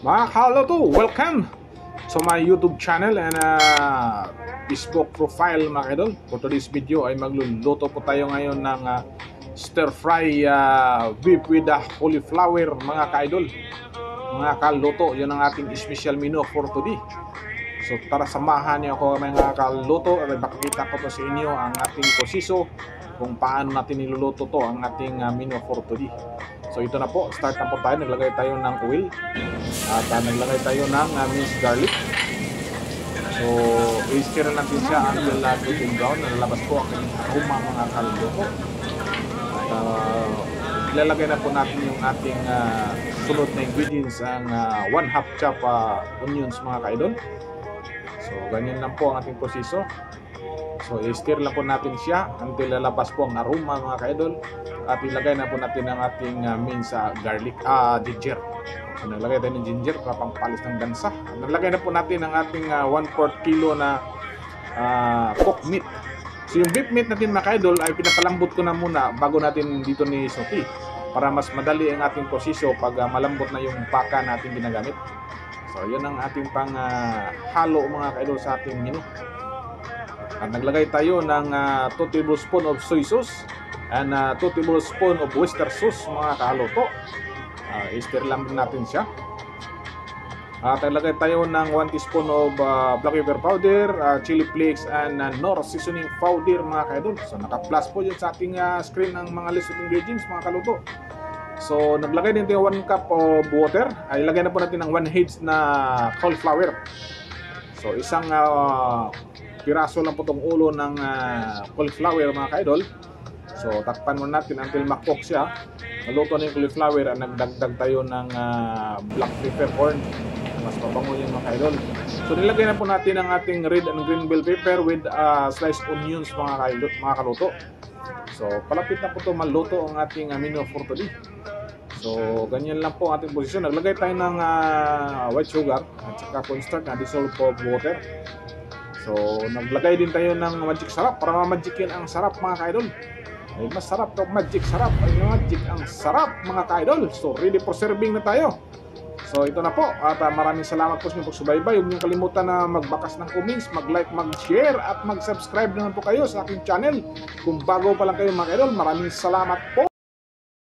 Mga kaloto, welcome to my YouTube channel and Facebook profile mga kaidol. For today's video ay magluluto po tayo ngayon ng stir fry beef with cauliflower mga kaidol. Mga kaloto, yun ang ating special menu for today. So tara samahan niyo ako mga kaloto at ipakikita ko po sa inyo ang ating proseso kung paano natin niluluto to ang ating menu for today. So ito na po, start na po tayo. Naglagay tayo ng oil at naglagay tayo ng minced garlic. So i-stir natin siya until golden brown. Nalalabas po ang aroma mga kaloto. At ilalagay na po natin yung ating sunod na ingredients, ang 1/2 chop onions mga kaidol. So ganyan lang po ang ating proseso. So i-stir lang po natin siya until lalabas po ang aroma mga kaidol. At ilagay na po natin ang ating minced garlic, ginger. So naglagay tayo ng ginger para pampalis ng gansa. Naglagay na po natin ang ating 1/4 kilo na cooked meat. So yung beef meat natin mga kaidol ay pinapalambot ko na muna bago natin dito ni sauté para mas madali ang ating proseso pag malambot na yung paka natin ginagamit. So yun ang ating pang halo mga kaidol sa ating menu. At naglagay tayo ng 2 tablespoon of soy sauce and 2 tablespoon of oyster sauce mga kahaloto. I-stir lang natin siya. At naglagay tayo ng 1 teaspoon of black pepper powder, chili flakes and Knorr seasoning powder mga kaidol. So naka-plus po dyan sa ating screen ang mga list of ingredients mga kaluto. So naglagay din tayo 1 cup of water. Ilagay na po natin ang 1 heads na cauliflower. So isang piraso lang po itong ulo ng cauliflower mga kaidol. So takpan mo natin until makok siya. Naluto na yung cauliflower at nagdagdag tayo ng black peppercorn. Mas mabango yung mga kaidol. So nilagay na po natin ang ating red and green bell pepper with sliced onions mga kaluto. So palapit na po ito maluto ang ating menu for today. So ganyan lang po ang ating posisyon. Naglagay tayo ng white sugar at saka cornstarch na dissolved of water. So naglagay din tayo ng magic sarap para mamagikin ang sarap mga kaidol. Ay mas sarap to magic sarap. Ay magic ang sarap mga kaidol. So ready for serving na tayo. So ito na po at maraming salamat po sa inyong pagsubaybay. Huwag niyong kalimutan na magbakas ng comments, mag-like, mag-share at mag-subscribe naman po kayo sa aking channel. Kung bago pa lang kayo mga kaidol, maraming salamat po.